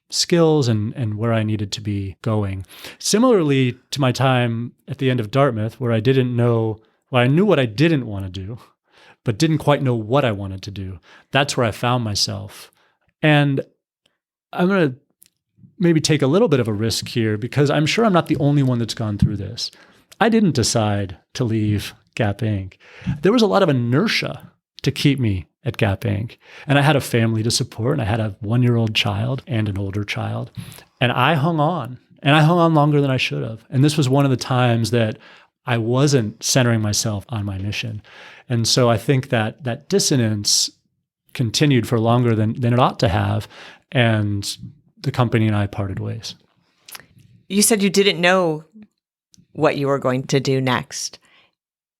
skills and where I needed to be going. Similarly to my time at the end of Dartmouth, where I knew what I didn't want to do, but didn't quite know what I wanted to do. That's where I found myself. And I'm going to maybe take a little bit of a risk here because I'm sure I'm not the only one that's gone through this. I didn't decide to leave Gap Inc. There was a lot of inertia to keep me at Gap Inc. And I had a family to support, and I had a 1-year-old child and an older child. And I hung on, and I hung on longer than I should have. And this was one of the times that I wasn't centering myself on my mission. And so I think that that dissonance continued for longer than it ought to have. And the company and I parted ways. You said you didn't know what you were going to do next.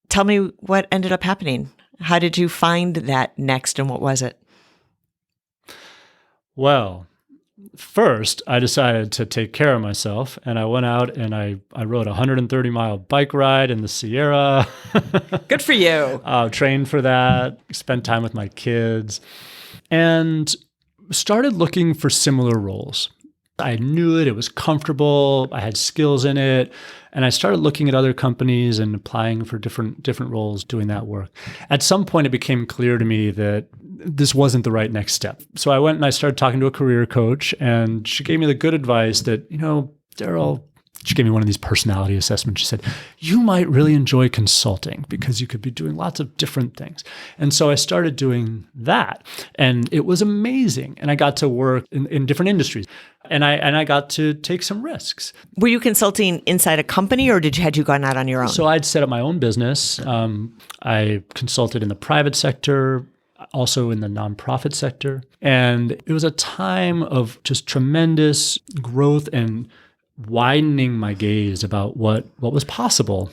Tell me what ended up happening. How did you find that next, and what was it? Well, first, I decided to take care of myself, and I went out and I rode a 130-mile bike ride in the Sierra. Good for you. Trained for that, spent time with my kids, and started looking for similar roles. I knew it was comfortable, I had skills in it, and I started looking at other companies and applying for different roles doing that work. At some point, it became clear to me that this wasn't the right next step. So I went and I started talking to a career coach, and she gave me the good advice that, Darryl, she gave me one of these personality assessments. She said, you might really enjoy consulting because you could be doing lots of different things. And so I started doing that, and it was amazing. And I got to work in different industries, and I got to take some risks. Were you consulting inside a company, or had you gone out on your own? So I'd set up my own business. I consulted in the private sector, also in the nonprofit sector. And it was a time of just tremendous growth and widening my gaze about what was possible,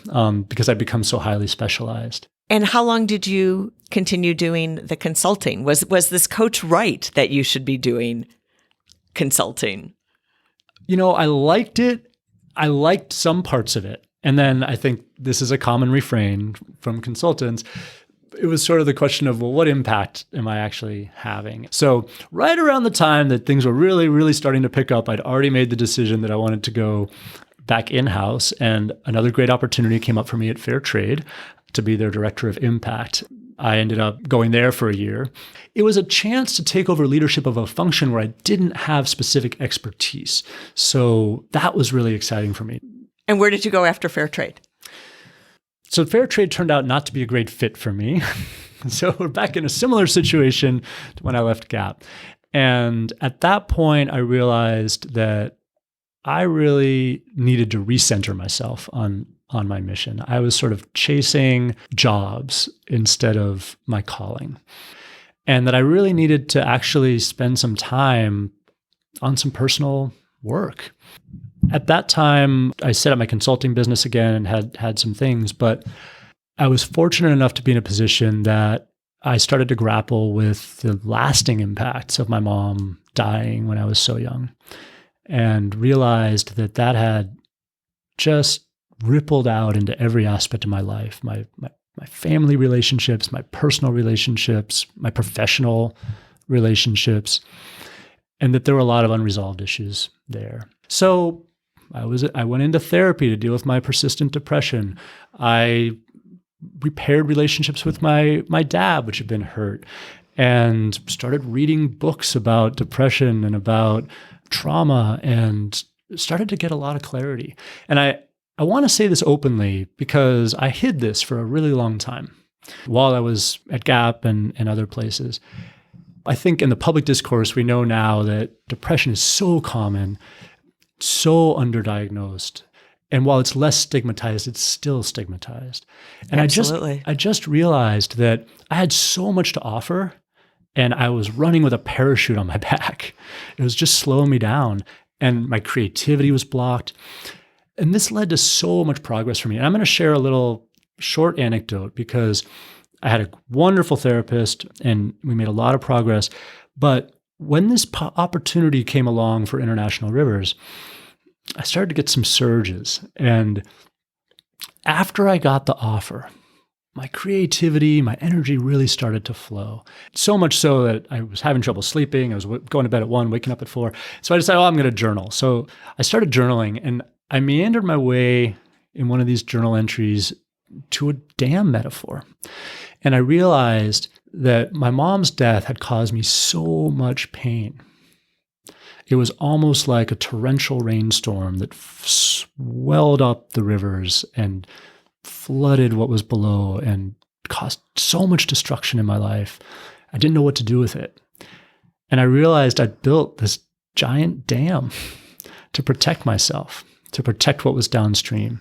because I'd become so highly specialized. And how long did you continue doing the consulting? Was this coach right that you should be doing consulting? I liked it. I liked some parts of it. And then I think this is a common refrain from consultants. It was sort of the question of, well, what impact am I actually having? So right around the time that things were really, really starting to pick up, I'd already made the decision that I wanted to go back in-house. And another great opportunity came up for me at Fair Trade to be their director of impact. I ended up going there for a year. It was a chance to take over leadership of a function where I didn't have specific expertise. So that was really exciting for me. And where did you go after Fair Trade? So Fair Trade turned out not to be a great fit for me. So we're back in a similar situation to when I left Gap. And at that point, I realized that I really needed to recenter myself on my mission. I was sort of chasing jobs instead of my calling. And that I really needed to actually spend some time on some personal work. At that time, I set up my consulting business again and had some things, but I was fortunate enough to be in a position that I started to grapple with the lasting impacts of my mom dying when I was so young, and realized that had just rippled out into every aspect of my life, my family relationships, my personal relationships, my professional relationships, and that there were a lot of unresolved issues there. So I went into therapy to deal with my persistent depression. I repaired relationships with my dad, which had been hurt, and started reading books about depression and about trauma, and started to get a lot of clarity. And I want to say this openly because I hid this for a really long time while I was at Gap and other places. I think in the public discourse, we know now that depression is so common, so underdiagnosed. And while it's less stigmatized, it's still stigmatized. And Absolutely. I just realized that I had so much to offer, and I was running with a parachute on my back. It was just slowing me down, and my creativity was blocked. And this led to so much progress for me. And I'm going to share a little short anecdote because I had a wonderful therapist and we made a lot of progress. But when this opportunity came along for International Rivers, I started to get some surges. And after I got the offer, my creativity, my energy really started to flow. So much so that I was having trouble sleeping. I was going to bed at 1, waking up at 4. So I decided, I'm going to journal. So I started journaling, and I meandered my way in one of these journal entries to a dam metaphor. And I realized that my mom's death had caused me so much pain. It was almost like a torrential rainstorm that swelled up the rivers and flooded what was below and caused so much destruction in my life. I didn't know what to do with it. And I realized I'd built this giant dam to protect myself, to protect what was downstream.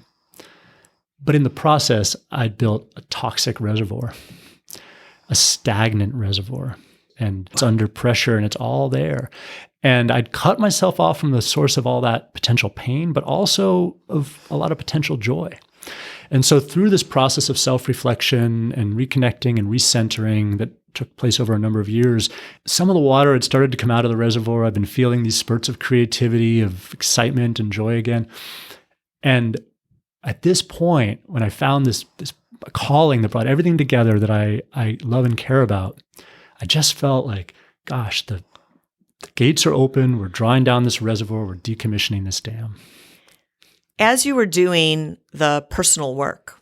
But in the process, I'd built a toxic reservoir, a stagnant reservoir, and it's under pressure and it's all there. And I'd cut myself off from the source of all that potential pain, but also of a lot of potential joy. And so through this process of self-reflection and reconnecting and recentering that took place over a number of years, some of the water had started to come out of the reservoir. I've been feeling these spurts of creativity, of excitement and joy again. And at this point, when I found this calling that brought everything together that I love and care about, I just felt like, gosh, the gates are open. We're drawing down this reservoir. We're decommissioning this dam. As you were doing the personal work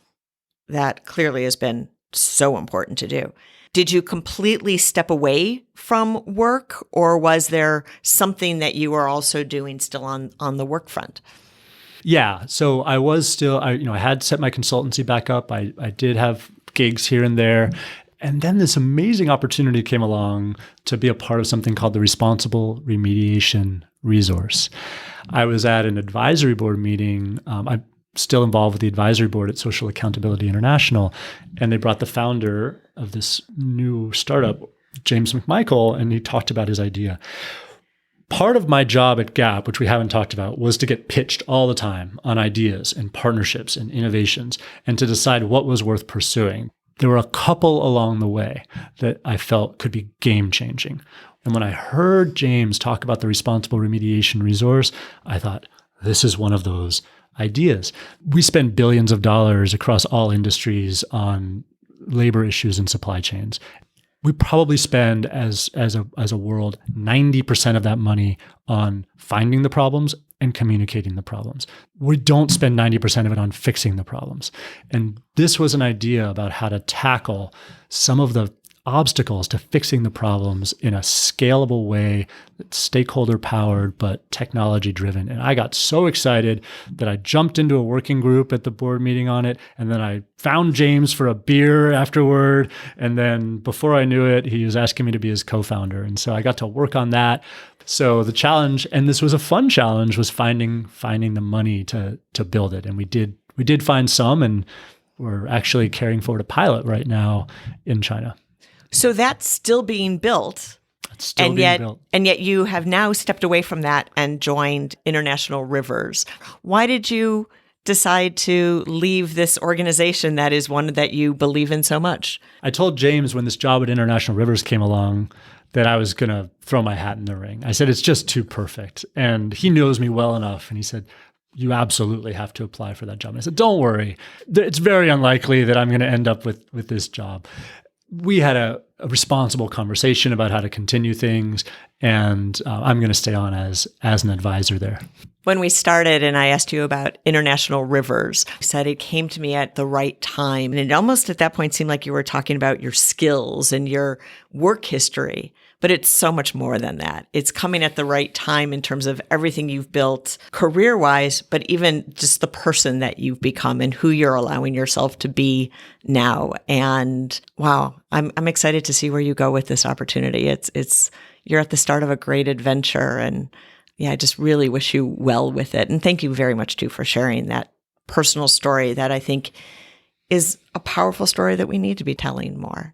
that clearly has been so important to do, did you completely step away from work, or was there something that you were also doing still on the work front? Yeah. So I was still, I had set my consultancy back up. I did have gigs here and there. And then this amazing opportunity came along to be a part of something called the Responsible Remediation Resource. I was at an advisory board meeting. I'm still involved with the advisory board at Social Accountability International. And they brought the founder of this new startup, James McMichael, and he talked about his idea. Part of my job at Gap, which we haven't talked about, was to get pitched all the time on ideas and partnerships and innovations and to decide what was worth pursuing. There were a couple along the way that I felt could be game-changing. And when I heard James talk about the Responsible Remediation Resource, I thought, this is one of those ideas. We spend billions of dollars across all industries on labor issues and supply chains. We probably spend as a world 90% of that money on finding the problems and communicating the problems. We don't spend 90% of it on fixing the problems. And this was an idea about how to tackle some of the obstacles to fixing the problems in a scalable way that's stakeholder powered but technology driven. And I got so excited that I jumped into a working group at the board meeting on it. And then I found James for a beer afterward. And then before I knew it, he was asking me to be his co-founder. And so I got to work on that. So the challenge, and this was a fun challenge, was finding the money to build it. And we did find some, and we're actually carrying forward a pilot right now in China. So that's still being built. It's still being built. And yet you have now stepped away from that and joined International Rivers. Why did you decide to leave this organization that is one that you believe in so much? I told James when this job at International Rivers came along that I was going to throw my hat in the ring. I said, it's just too perfect. And he knows me well enough. And he said, you absolutely have to apply for that job. And I said, don't worry. It's very unlikely that I'm going to end up with this job. We had a responsible conversation about how to continue things, and I'm going to stay on as an advisor there. When we started and I asked you about International Rivers, you said it came to me at the right time. And it almost at that point seemed like you were talking about your skills and your work history. But it's so much more than that. It's coming at the right time in terms of everything you've built career-wise, but even just the person that you've become and who you're allowing yourself to be now. And wow, I'm excited to see where you go with this opportunity. It's you're at the start of a great adventure, and yeah, I just really wish you well with it. And thank you very much too for sharing that personal story that I think is a powerful story that we need to be telling more.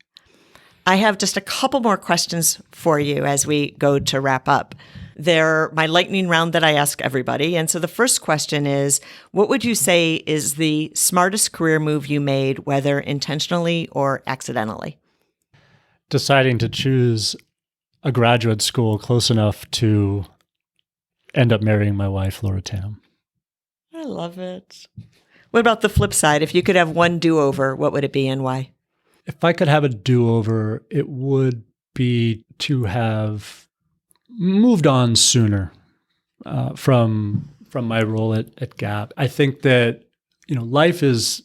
I have just a couple more questions for you as we go to wrap up. They're my lightning round that I ask everybody. And so the first question is, what would you say is the smartest career move you made, whether intentionally or accidentally? Deciding to choose a graduate school close enough to end up marrying my wife, Laura Tam. I love it. What about the flip side? If you could have one do-over, what would it be and why? If I could have a do-over, it would be to have moved on sooner from my role at Gap. I think that life is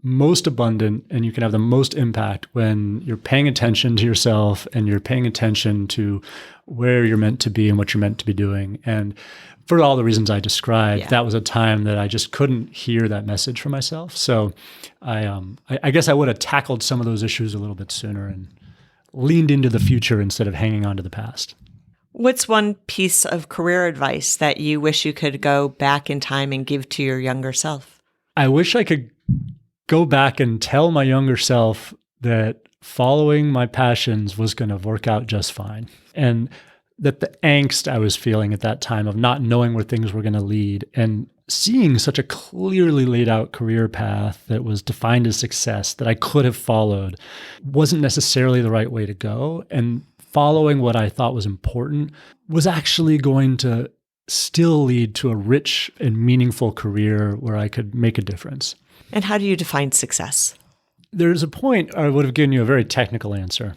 most abundant and you can have the most impact when you're paying attention to yourself and you're paying attention to where you're meant to be and what you're meant to be doing. And for all the reasons I described, that was a time that I just couldn't hear that message for myself. So I guess I would have tackled some of those issues a little bit sooner and leaned into the future instead of hanging on to the past. What's one piece of career advice that you wish you could go back in time and give to your younger self? I wish I could go back and tell my younger self that following my passions was going to work out just fine. And that the angst I was feeling at that time of not knowing where things were going to lead and seeing such a clearly laid out career path that was defined as success that I could have followed wasn't necessarily the right way to go. And following what I thought was important was actually going to still lead to a rich and meaningful career where I could make a difference. And how do you define success? There's a point I would have given you a very technical answer,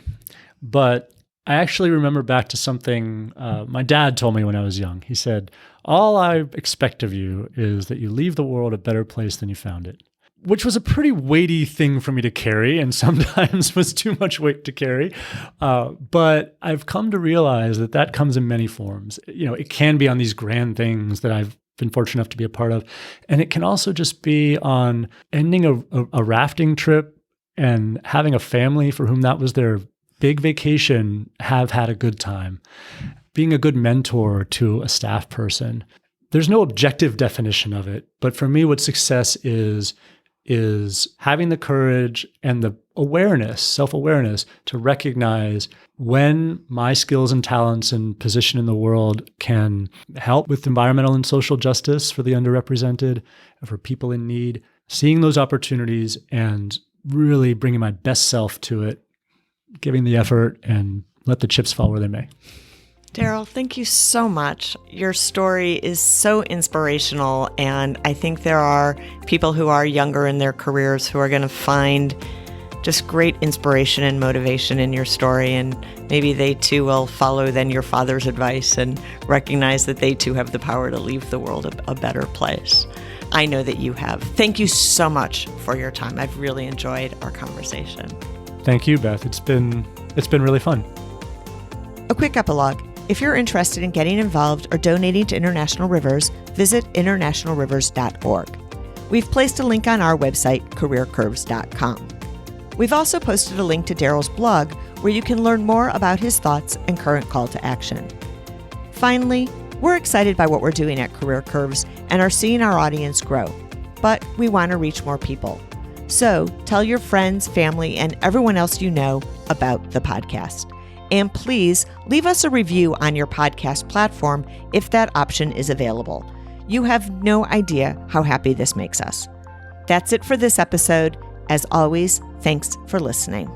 but I actually remember back to something my dad told me when I was young. He said, all I expect of you is that you leave the world a better place than you found it, which was a pretty weighty thing for me to carry and sometimes was too much weight to carry. But I've come to realize that that comes in many forms. You know, it can be on these grand things that I've been fortunate enough to be a part of. And it can also just be on ending a rafting trip and having a family for whom that was their big vacation, have had a good time. Being a good mentor to a staff person. There's no objective definition of it, but for me, what success is having the courage and the awareness, self-awareness to recognize when my skills and talents and position in the world can help with environmental and social justice for the underrepresented, for people in need, seeing those opportunities and really bringing my best self to it, giving the effort and let the chips fall where they may. Darryl, thank you so much. Your story is so inspirational, and I think there are people who are younger in their careers who are going to find just great inspiration and motivation in your story, and maybe they too will follow then your father's advice and recognize that they too have the power to leave the world a better place. I know that you have. Thank you so much for your time. I've really enjoyed our conversation. Thank you, Beth. It's been really fun. A quick epilogue. If you're interested in getting involved or donating to International Rivers, visit internationalrivers.org. We've placed a link on our website, careercurves.com. We've also posted a link to Darryl's blog where you can learn more about his thoughts and current call to action. Finally, we're excited by what we're doing at Career Curves and are seeing our audience grow, but we want to reach more people. So tell your friends, family, and everyone else you know about the podcast. And please leave us a review on your podcast platform if that option is available. You have no idea how happy this makes us. That's it for this episode. As always, thanks for listening.